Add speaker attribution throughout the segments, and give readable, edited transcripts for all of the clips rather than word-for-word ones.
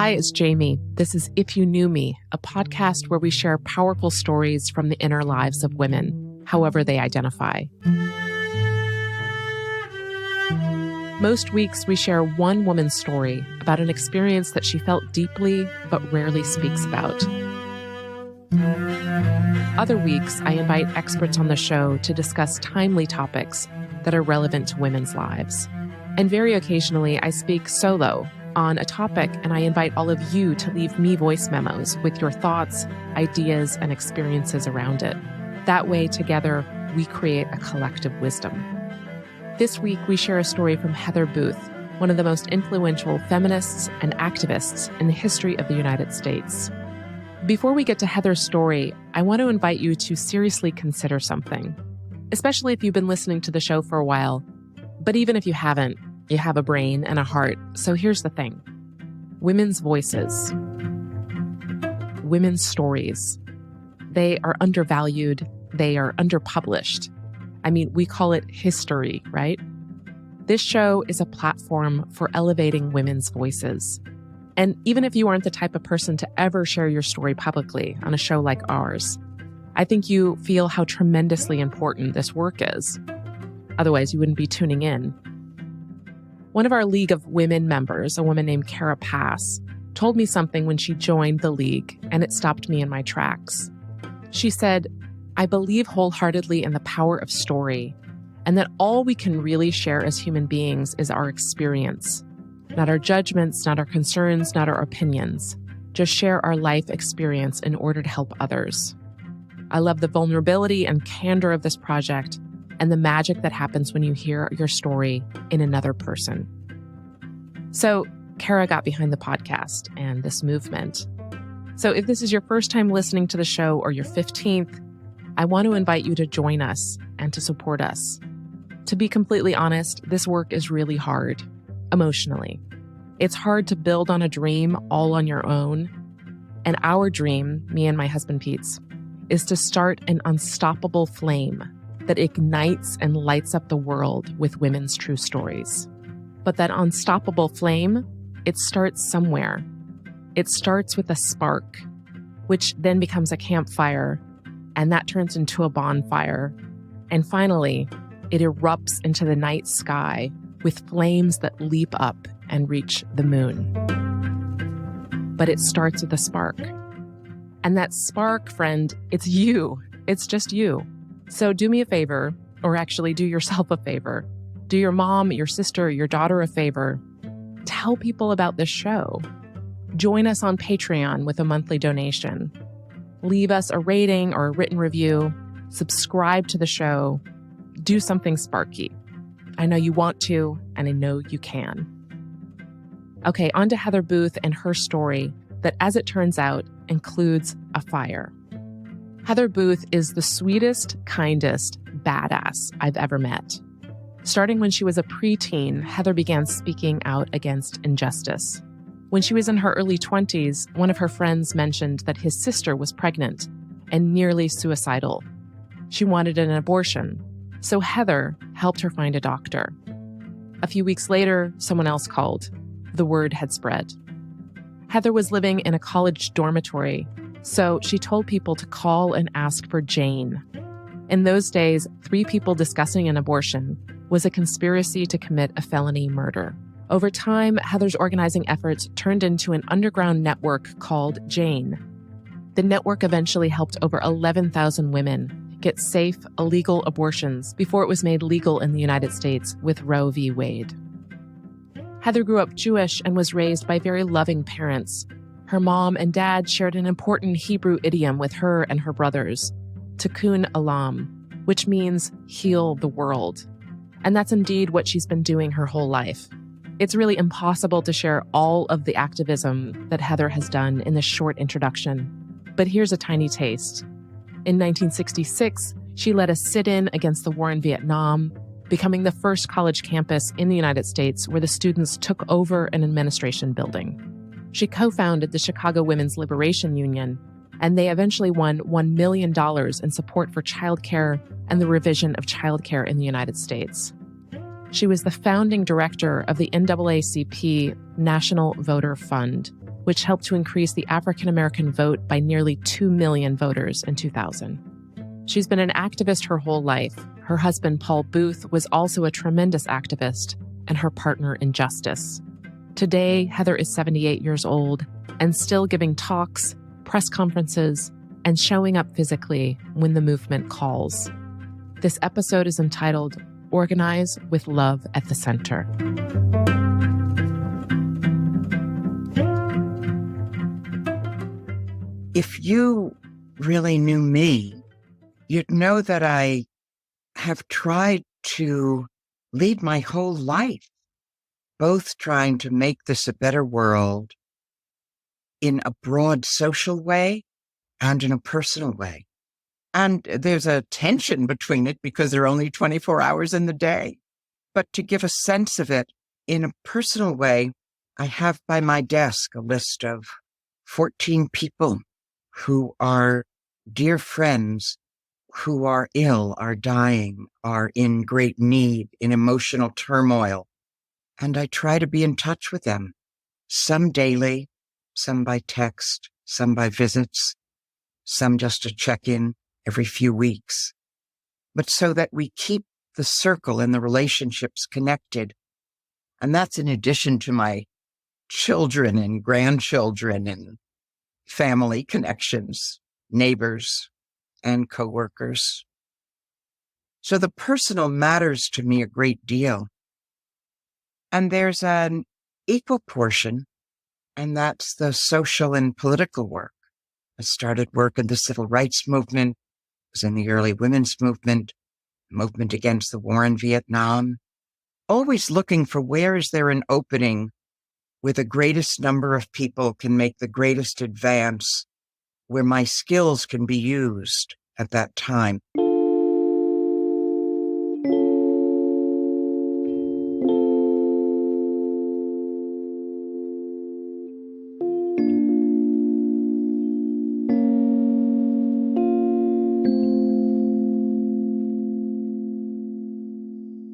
Speaker 1: Hi, it's Jamie. This is If You Knew Me, a podcast where we share powerful stories from the inner lives of women, however they identify. Most weeks, we share one woman's story about an experience that she felt deeply but rarely speaks about. Other weeks, I invite experts on the show to discuss timely topics that are relevant to women's lives. And very occasionally, I speak solo on a topic, and I invite all of you to leave me voice memos with your thoughts, ideas, and experiences around it. That way, together, we create a collective wisdom. This week, we share a story from Heather Booth, one of the most influential feminists and activists in the history of the United States. Before we get to Heather's story, I want to invite you to seriously consider something, especially if you've been listening to the show for a while. But even if you haven't, you have a brain and a heart. So here's the thing. Women's voices, women's stories, they are undervalued. They are underpublished. I mean, we call it history, right? This show is a platform for elevating women's voices. And even if you aren't the type of person to ever share your story publicly on a show like ours, I think you feel how tremendously important this work is. Otherwise, you wouldn't be tuning in. One of our League of Women members, a woman named Kara Pass, told me something when she joined the League, and it stopped me in my tracks. She said, "I believe wholeheartedly in the power of story, and that all we can really share as human beings is our experience. Not our judgments, not our concerns, not our opinions. Just share our life experience in order to help others." I love the vulnerability and candor of this project and the magic that happens when you hear your story in another person. So Kara got behind the podcast and this movement. So if this is your first time listening to the show or your 15th, I want to invite you to join us and to support us. To be completely honest, this work is really hard, emotionally. It's hard to build on a dream all on your own. And our dream, me and my husband Pete's, is to start an unstoppable flame that ignites and lights up the world with women's true stories. But that unstoppable flame, it starts somewhere. It starts with a spark, which then becomes a campfire, and that turns into a bonfire. And finally, it erupts into the night sky with flames that leap up and reach the moon. But it starts with a spark. And that spark, friend, it's you. It's just you. So do me a favor, or actually do yourself a favor. Do your mom, your sister, your daughter a favor. Tell people about this show. Join us on Patreon with a monthly donation. Leave us a rating or a written review. Subscribe to the show. Do something sparky. I know you want to, and I know you can. Okay, on to Heather Booth and her story that, as it turns out, includes a fire. Heather Booth is the sweetest, kindest badass I've ever met. Starting when she was a preteen, Heather began speaking out against injustice. When she was in her early 20s, one of her friends mentioned that his sister was pregnant and nearly suicidal. She wanted an abortion, so Heather helped her find a doctor. A few weeks later, someone else called. The word had spread. Heather was living in a college dormitory, so she told people to call and ask for Jane. In those days, 3 people discussing an abortion was a conspiracy to commit a felony murder. Over time, Heather's organizing efforts turned into an underground network called Jane. The network eventually helped over 11,000 women get safe, illegal abortions before it was made legal in the United States with Roe v. Wade. Heather grew up Jewish and was raised by very loving parents. Her mom and dad shared an important Hebrew idiom with her and her brothers, Tikkun Olam, which means heal the world. And that's indeed what she's been doing her whole life. It's really impossible to share all of the activism that Heather has done in this short introduction, but here's a tiny taste. In 1966, she led a sit-in against the war in Vietnam, becoming the first college campus in the United States where the students took over an administration building. She co-founded the Chicago Women's Liberation Union, and they eventually won $1 million in support for childcare and the revision of childcare in the United States. She was the founding director of the NAACP National Voter Fund, which helped to increase the African American vote by nearly 2 million voters in 2000. She's been an activist her whole life. Her husband, Paul Booth, was also a tremendous activist, and her partner in justice. Today, Heather is 78 years old and still giving talks, press conferences, and showing up physically when the movement calls. This episode is entitled Organize with Love at the Center.
Speaker 2: If you really knew me, you'd know that I have tried to lead my whole life, both trying to make this a better world in a broad social way and in a personal way. And there's a tension between it because there are only 24 hours in the day. But to give a sense of it in a personal way, I have by my desk a list of 14 people who are dear friends, who are ill, are dying, are in great need, in emotional turmoil. And I try to be in touch with them, some daily, some by text, some by visits, some just to check in every few weeks. But so that we keep the circle and the relationships connected. And that's in addition to my children and grandchildren and family connections, neighbors and coworkers. So the personal matters to me a great deal. And there's an equal portion, and that's the social and political work. I started work in the civil rights movement, was in the early women's movement against the war in Vietnam, always looking for where is there an opening where the greatest number of people can make the greatest advance, where my skills can be used at that time.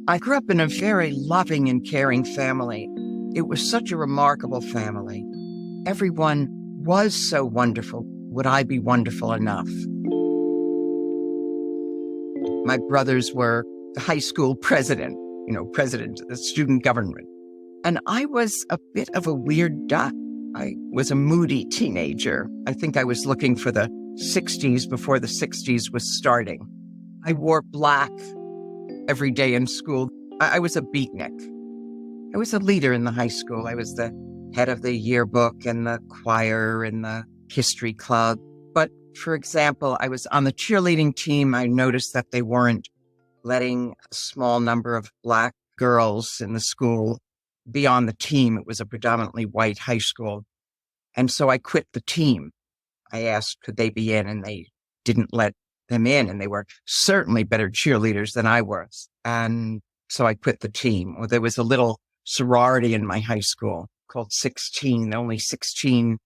Speaker 2: I grew up in a very loving and caring family. It was such a remarkable family. Everyone was so wonderful. Would I be wonderful enough? My brothers were the high school president, president of the student government. And I was a bit of a weird duck. I was a moody teenager. I think I was looking for the 60s before the 60s was starting. I wore black every day in school. I was a beatnik. I was a leader in the high school. I was the head of the yearbook and the choir and the history club. But for example, I was on the cheerleading team. I noticed that they weren't letting a small number of Black girls in the school be on the team. It was a predominantly white high school. And so I quit the team. I asked, could they be in? And they didn't let them in. And they were certainly better cheerleaders than I was. And so I quit the team. Well, there was a little sorority in my high school called 16, only 16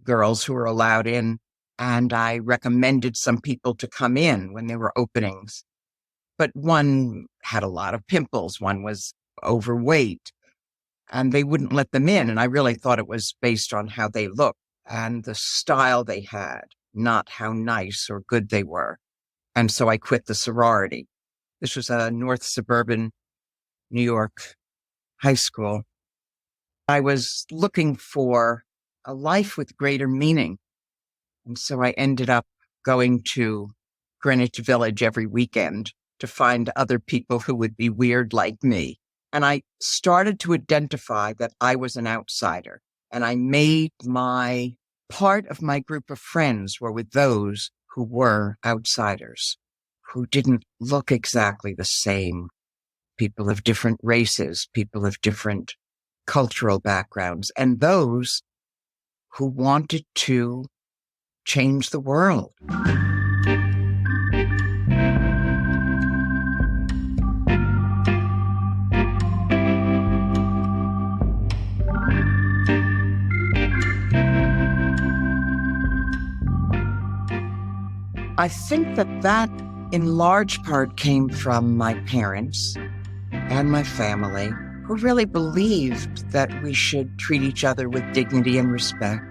Speaker 2: girls who were allowed in. And I recommended some people to come in when there were openings. But one had a lot of pimples. One was overweight. And they wouldn't let them in. And I really thought it was based on how they looked and the style they had, not how nice or good they were. And so I quit the sorority. This was a North suburban New York high school. I was looking for a life with greater meaning. And so I ended up going to Greenwich Village every weekend to find other people who would be weird like me. And I started to identify that I was an outsider. And I made my part of my group of friends were with those who were outsiders, who didn't look exactly the same. People of different races, people of different cultural backgrounds, and those who wanted to change the world. I think that in large part came from my parents and my family who really believed that we should treat each other with dignity and respect.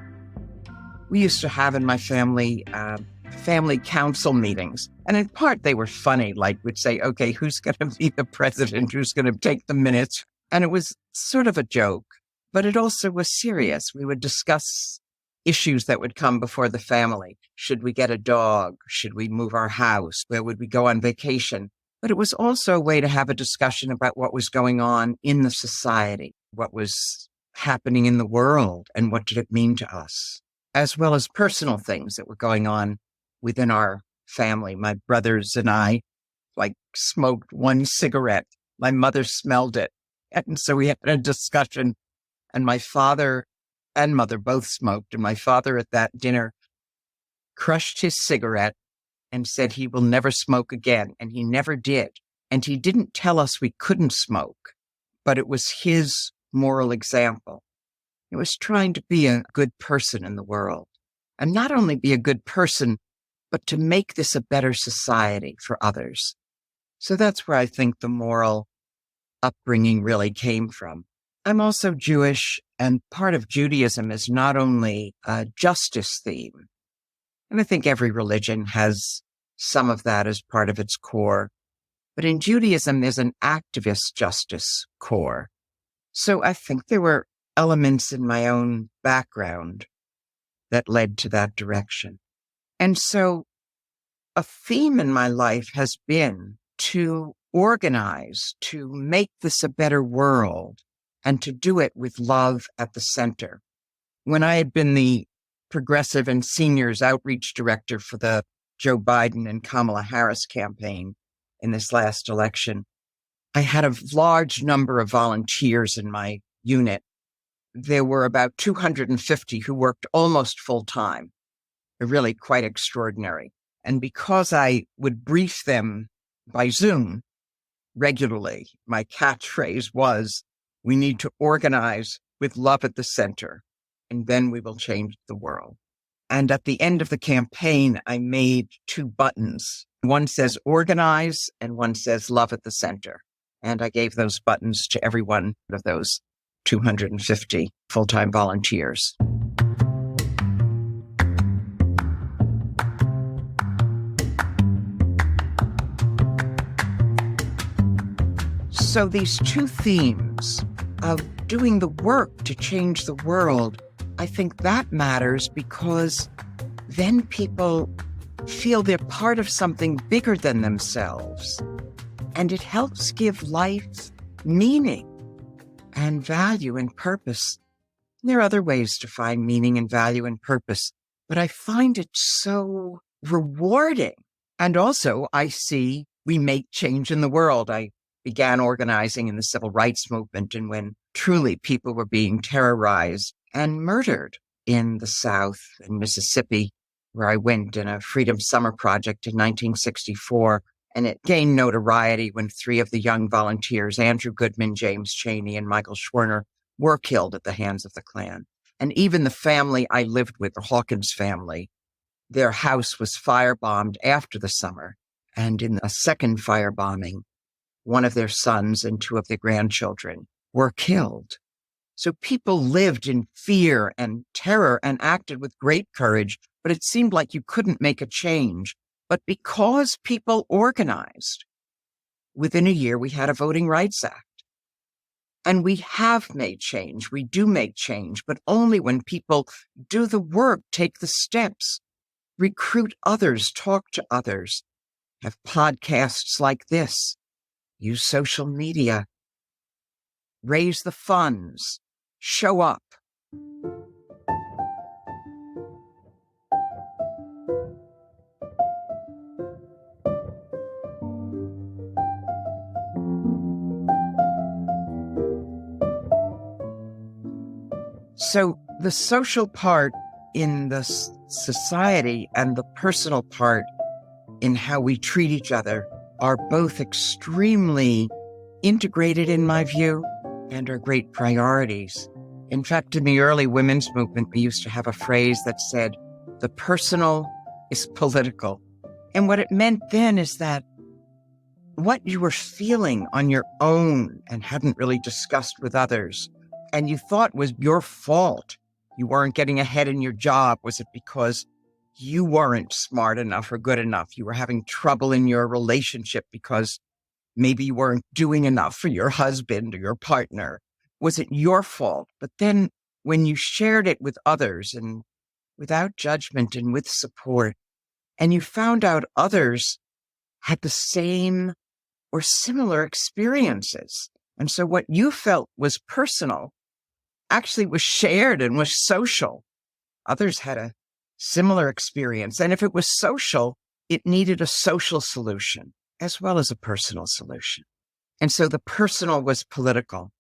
Speaker 2: We used to have in my family family council meetings. And in part, they were funny. Like we'd say, okay, who's going to be the president? Who's going to take the minutes? And it was sort of a joke, but it also was serious. We would discuss issues that would come before the family. Should we get a dog? Should we move our house? Where would we go on vacation? But it was also a way to have a discussion about what was going on in the society, what was happening in the world, and what did it mean to us, as well as personal things that were going on within our family. My brothers and I, smoked one cigarette. My mother smelled it. And so we had a discussion, and my father and mother both smoked. And my father at that dinner crushed his cigarette and said he will never smoke again. And he never did. And he didn't tell us we couldn't smoke, but it was his moral example. It was trying to be a good person in the world, and not only be a good person, but to make this a better society for others. So that's where I think the moral upbringing really came from. I'm also Jewish, and part of Judaism is not only a justice theme, and I think every religion has some of that as part of its core, but in Judaism, there's an activist justice core. So I think there were elements in my own background that led to that direction. And so a theme in my life has been to organize, to make this a better world, and to do it with love at the center. When I had been the progressive and seniors outreach director for the Joe Biden and Kamala Harris campaign in this last election, I had a large number of volunteers in my unit. There were about 250 who worked almost full time. Really quite extraordinary. And because I would brief them by Zoom regularly, my catchphrase was, we need to organize with love at the center, and then we will change the world. And at the end of the campaign, I made 2 buttons. One says organize, and one says love at the center. And I gave those buttons to every one of those 250 full-time volunteers. So these 2 themes of doing the work to change the world, I think that matters because then people feel they're part of something bigger than themselves. And it helps give life meaning and value and purpose. There are other ways to find meaning and value and purpose, but I find it so rewarding. And also, I see we make change in the world. I began organizing in the civil rights movement, and when truly people were being terrorized and murdered in the South and Mississippi, where I went in a Freedom Summer project in 1964. And it gained notoriety when 3 of the young volunteers, Andrew Goodman, James Chaney, and Michael Schwerner, were killed at the hands of the Klan. And even the family I lived with, the Hawkins family, their house was firebombed after the summer. And in a second firebombing, one of their sons and 2 of their grandchildren were killed. So people lived in fear and terror and acted with great courage, but it seemed like you couldn't make a change. But because people organized, within a year, we had a Voting Rights Act. And we have made change. We do make change, but only when people do the work, take the steps, recruit others, talk to others, have podcasts like this, use social media, raise the funds, show up. So the social part in the society and the personal part in how we treat each other are both extremely integrated in my view and are great priorities. In fact, in the early women's movement, we used to have a phrase that said, the personal is political. And what it meant then is that what you were feeling on your own and hadn't really discussed with others, and you thought was your fault. You weren't getting ahead in your job. Was it because you weren't smart enough or good enough? You were having trouble in your relationship because maybe you weren't doing enough for your husband or your partner. Was it your fault? But then when you shared it with others and without judgment and with support, and you found out others had the same or similar experiences. And so what you felt was personal actually was shared and was social. Others had a similar experience. And if it was social, it needed a social solution as well as a personal solution. And so the personal was political.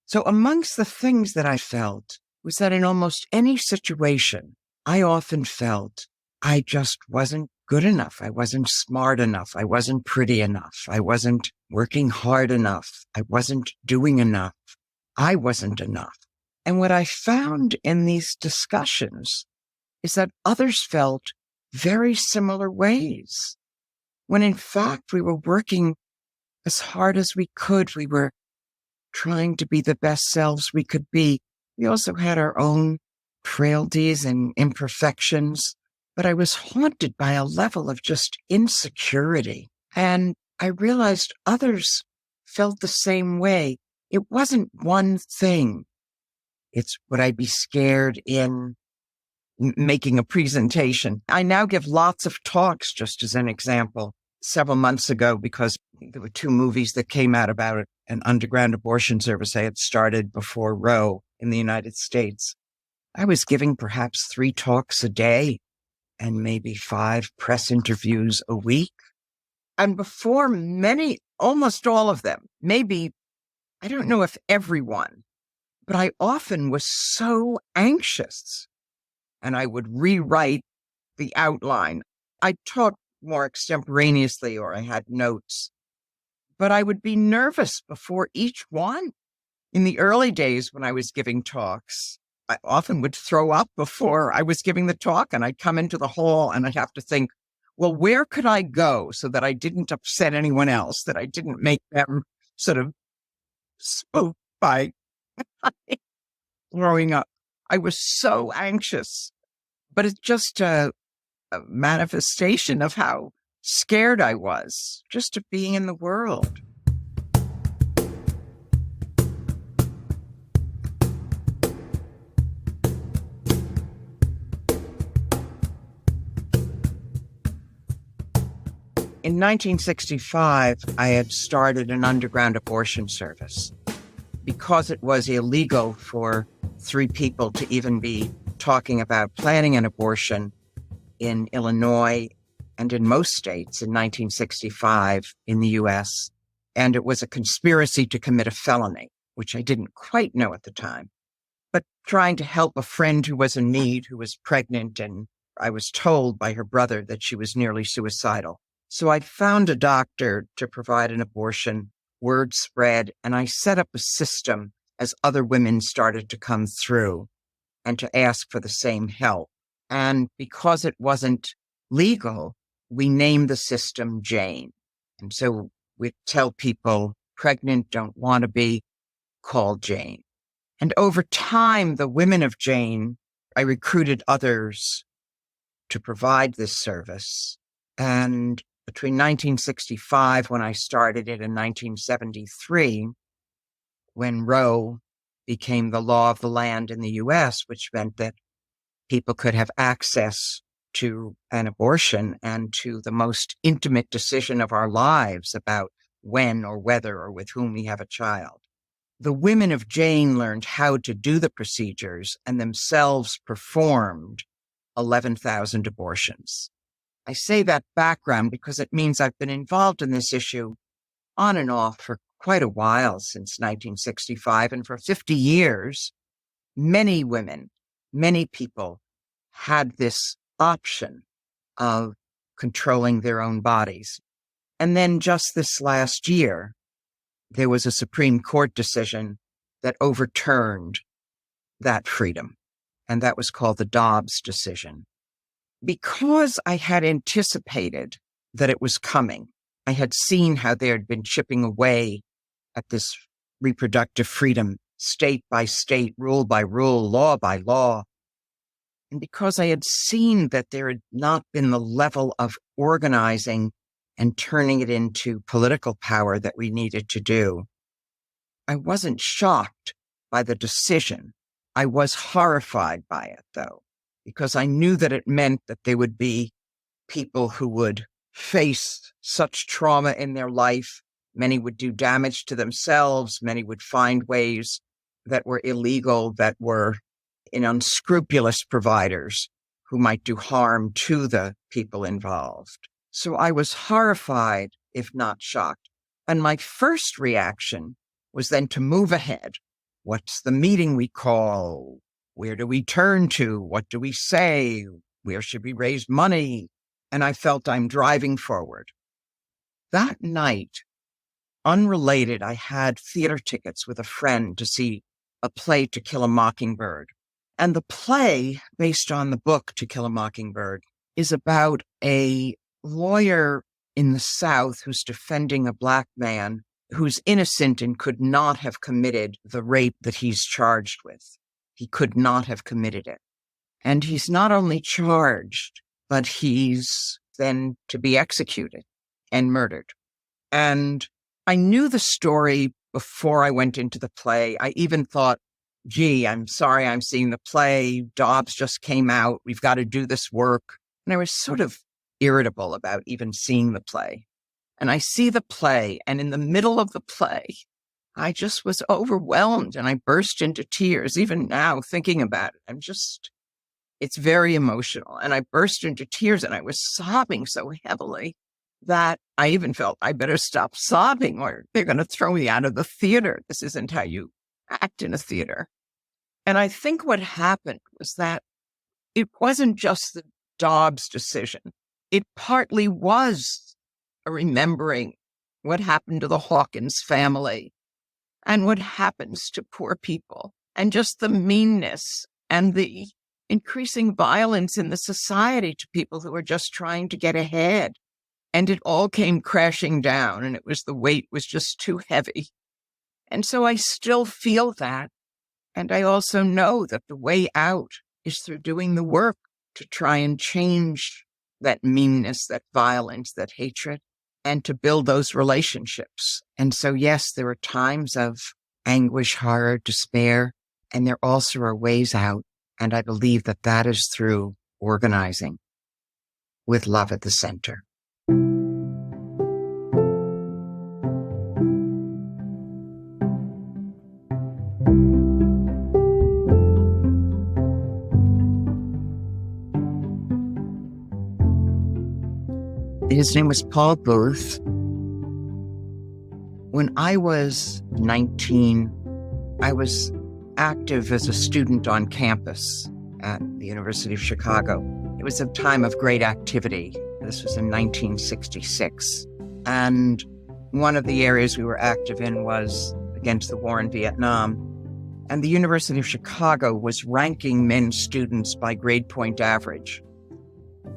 Speaker 2: So amongst the things that I felt was that in almost any situation, I often felt I just wasn't good enough. I wasn't smart enough. I wasn't pretty enough. I wasn't working hard enough. I wasn't doing enough. I wasn't enough. And what I found in these discussions is that others felt very similar ways, when in fact we were working as hard as we could. We were trying to be the best selves we could be. We also had our own frailties and imperfections, but I was haunted by a level of just insecurity. And I realized others felt the same way. It wasn't one thing. It's would I be scared in making a presentation? I now give lots of talks, just as an example. Several months ago, because there were 2 movies that came out about it, an underground abortion service I had started before Roe in the United States. I was giving perhaps 3 talks a day and maybe 5 press interviews a week. And before almost all of them, maybe, I don't know if everyone, but I often was so anxious, and I would rewrite the outline. I taught more extemporaneously, or I had notes, but I would be nervous before each one. In the early days when I was giving talks, I often would throw up before I was giving the talk, and I'd come into the hall and I'd have to think, well, where could I go so that I didn't upset anyone else, that I didn't make them sort of spooked by throwing up. I was so anxious, but it's just a manifestation of how scared I was just of being in the world. In 1965, I had started an underground abortion service. Because it was illegal for 3 people to even be talking about planning an abortion in Illinois and in most states in 1965 in the US, and it was a conspiracy to commit a felony, which I didn't quite know at the time, but trying to help a friend who was in need, who was pregnant, and I was told by her brother that she was nearly suicidal. So I found a doctor to provide an abortion. Word spread, and I set up a system as other women started to come through and to ask for the same help. And because it wasn't legal, we named the system Jane. And so we tell people pregnant, don't want to be, call Jane. And over time, the women of Jane, I recruited others to provide this service. And between 1965, when I started it, and 1973, when Roe became the law of the land in the US, which meant that people could have access to an abortion and to the most intimate decision of our lives about when or whether or with whom we have a child. The women of Jane learned how to do the procedures and themselves performed 11,000 abortions. I say that background because it means I've been involved in this issue on and off for quite a while, since 1965. And for 50 years, many women, many people had this option of controlling their own bodies. And then just this last year, there was a Supreme Court decision that overturned that freedom. And that was called the Dobbs decision. Because I had anticipated that it was coming, I had seen how they had been chipping away at this reproductive freedom, state by state, rule by rule, law by law. And because I had seen that there had not been the level of organizing and turning it into political power that we needed to do, I wasn't shocked by the decision. I was horrified by it, though, because I knew that it meant that there would be people who would face such trauma in their life. Many would do damage to themselves. Many would find ways that were illegal, that were in unscrupulous providers who might do harm to the people involved. So I was horrified, if not shocked. And my first reaction was then to move ahead. What's the meeting we call? Where do we turn to? What do we say? Where should we raise money? And I felt I'm driving forward. That night, unrelated, I had theater tickets with a friend to see a play, To Kill a Mockingbird. And the play, based on the book To Kill a Mockingbird, is about a lawyer in the South who's defending a Black man who's innocent and could not have committed the rape that he's charged with. He could not have committed it. And he's not only charged, but he's then to be executed and murdered. And I knew the story before I went into the play. I even thought, gee, I'm sorry I'm seeing the play. Dobbs just came out. We've got to do this work. And I was sort of irritable about even seeing the play. And I see the play, and in the middle of the play, I just was overwhelmed and I burst into tears. Even now, thinking about it, it's very emotional. And I burst into tears and I was sobbing so heavily that I even felt I better stop sobbing or they're going to throw me out of the theater. This isn't how you act in a theater. And I think what happened was that it wasn't just the Dobbs decision. It partly was a remembering what happened to the Hawkins family and what happens to poor people and just the meanness and the increasing violence in the society to people who are just trying to get ahead. And it all came crashing down, and the weight was just too heavy. And so I still feel that. And I also know that the way out is through doing the work to try and change that meanness, that violence, that hatred, and to build those relationships. And so, yes, there are times of anguish, horror, despair, and there also are ways out. And I believe that that is through organizing with love at the center. His name was Paul Booth. When I was 19, I was active as a student on campus at the University of Chicago. It was a time of great activity. This was in 1966. And one of the areas we were active in was against the war in Vietnam. And the University of Chicago was ranking men's students by grade point average.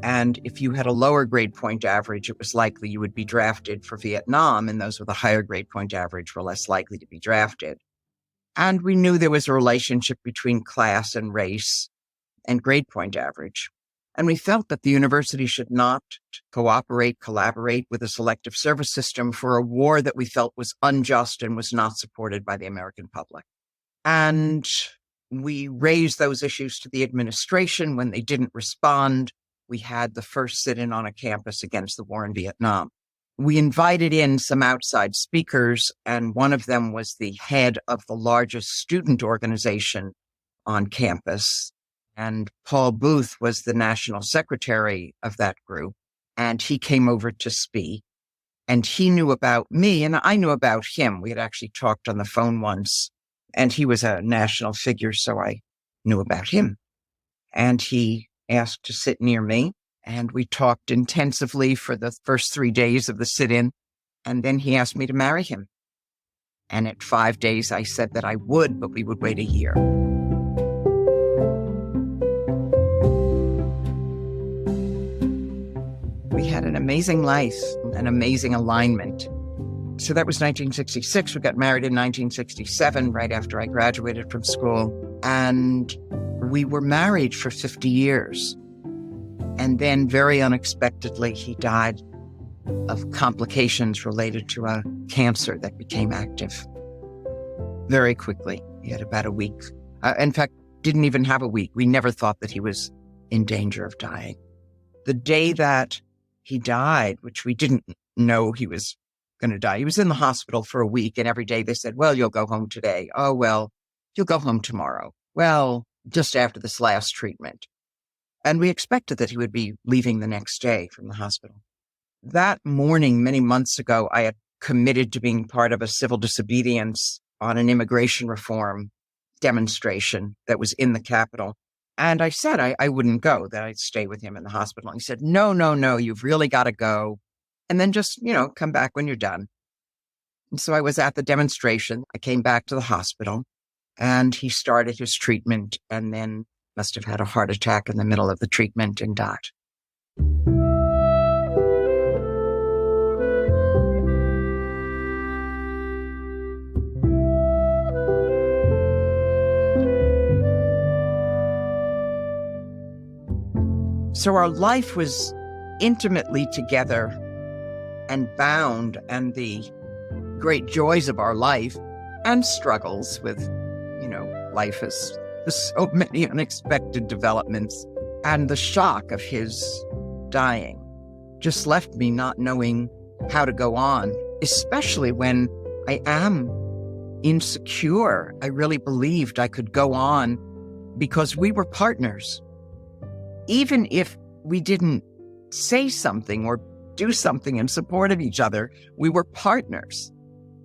Speaker 2: And if you had a lower grade point average, it was likely you would be drafted for Vietnam, and those with a higher grade point average were less likely to be drafted. And we knew there was a relationship between class and race and grade point average. And we felt that the university should not collaborate with a selective service system for a war that we felt was unjust and was not supported by the American public. And we raised those issues to the administration. When they didn't respond, we had the first sit-in on a campus against the war in Vietnam. We invited in some outside speakers, and one of them was the head of the largest student organization on campus. And Paul Booth was the national secretary of that group. And he came over to speak. And he knew about me, and I knew about him. We had actually talked on the phone once. And he was a national figure, so I knew about him. And he asked to sit near me, and we talked intensively for the first 3 days of the sit-in, and then he asked me to marry him. And at 5 days, I said that I would, but we would wait a year. We had an amazing life, an amazing alignment. So that was 1966. We got married in 1967, right after I graduated from school. And we were married for 50 years. And then very unexpectedly, he died of complications related to a cancer that became active very quickly. He had about a week. In fact, didn't even have a week. We never thought that he was in danger of dying. The day that he died, which we didn't know he was going to die, he was in the hospital for a week, and every day they said, well, you'll go home today. Oh, well, you'll go home tomorrow. Well, just after this last treatment. And we expected that he would be leaving the next day from the hospital. That morning, many months ago, I had committed to being part of a civil disobedience on an immigration reform demonstration that was in the Capitol. And I said I wouldn't go, that I'd stay with him in the hospital. And he said, no, you've really got to go. And then just, come back when you're done. And so I was at the demonstration. I came back to the hospital and he started his treatment and then must have had a heart attack in the middle of the treatment and died. So our life was intimately together and bound, and the great joys of our life and struggles with, life has so many unexpected developments, and the shock of his dying just left me not knowing how to go on, especially when I am insecure. I really believed I could go on because we were partners. Even if we didn't say something or do something in support of each other, we were partners.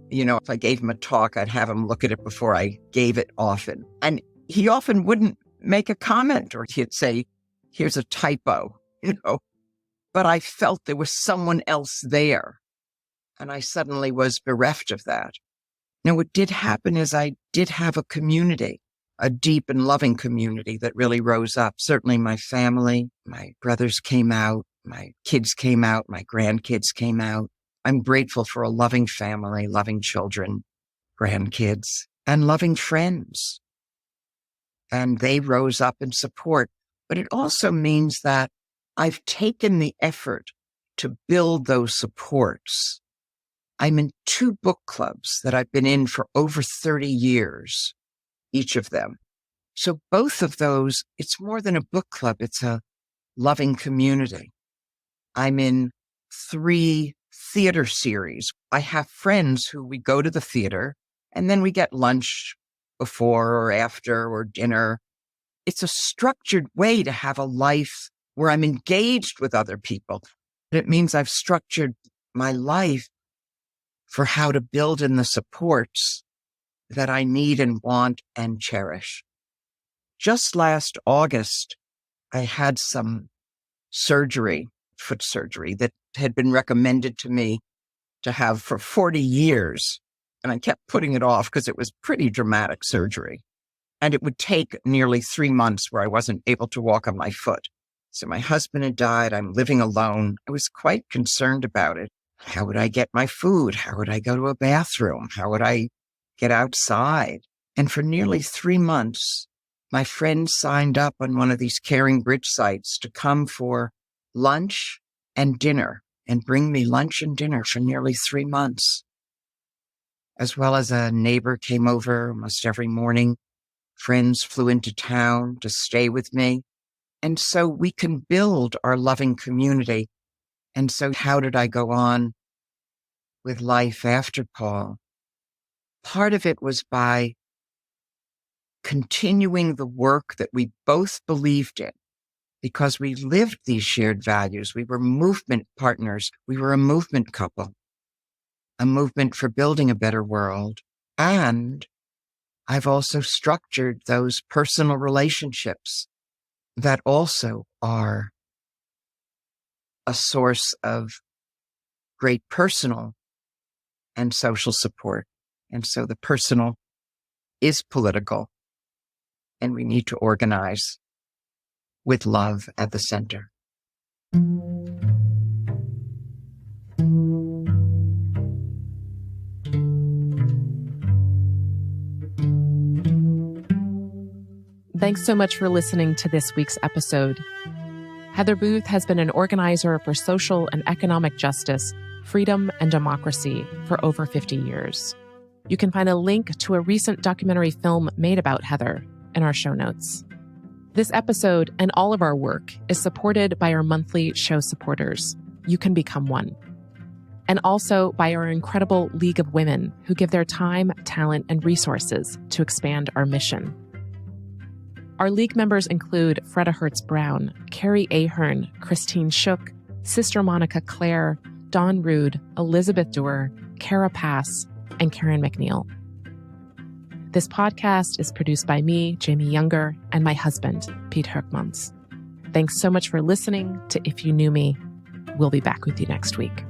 Speaker 2: If I gave him a talk, I'd have him look at it before I gave it often. And he often wouldn't make a comment, or he'd say, here's a typo, But I felt there was someone else there. And I suddenly was bereft of that. Now, what did happen is I did have a community, a deep and loving community that really rose up. Certainly my family, my brothers came out, my kids came out, my grandkids came out. I'm grateful for a loving family, loving children, grandkids, and loving friends. And they rose up in support. But it also means that I've taken the effort to build those supports. I'm in 2 book clubs that I've been in for over 30 years, each of them. So both of those, it's more than a book club, it's a loving community. I'm in 3 theater series. I have friends who we go to the theater and then we get lunch before or after or dinner. It's a structured way to have a life where I'm engaged with other people. It means I've structured my life for how to build in the supports that I need and want and cherish. Just last August, I had some surgery, foot surgery, that had been recommended to me to have for 40 years. And I kept putting it off because it was pretty dramatic surgery. And it would take nearly 3 months where I wasn't able to walk on my foot. So my husband had died. I'm living alone. I was quite concerned about it. How would I get my food? How would I go to a bathroom? How would I get outside? And for nearly 3 months, my friends signed up on one of these Caring Bridge sites to come for lunch and dinner and bring me lunch and dinner for nearly 3 months. As well as a neighbor came over almost every morning. Friends flew into town to stay with me. And so we can build our loving community. And so how did I go on with life after Paul? Part of it was by continuing the work that we both believed in, because we lived these shared values. We were movement partners. We were a movement couple, a movement for building a better world. And I've also structured those personal relationships that also are a source of great personal and social support. And so the personal is political, and we need to organize with love at the center.
Speaker 1: Thanks so much for listening to this week's episode. Heather Booth has been an organizer for social and economic justice, freedom, and democracy for over 50 years. You can find a link to a recent documentary film made about Heather in our show notes. This episode and all of our work is supported by our monthly show supporters. You can become one. And also by our incredible League of Women who give their time, talent, and resources to expand our mission. Our League members include Freda Hertz-Brown, Carrie Ahern, Christine Shook, Sister Monica Claire, Dawn Rude, Elizabeth Duer, Kara Pass, and Karen McNeil. This podcast is produced by me, Jamie Younger, and my husband, Pete Herkmans. Thanks so much for listening to If You Knew Me. We'll be back with you next week.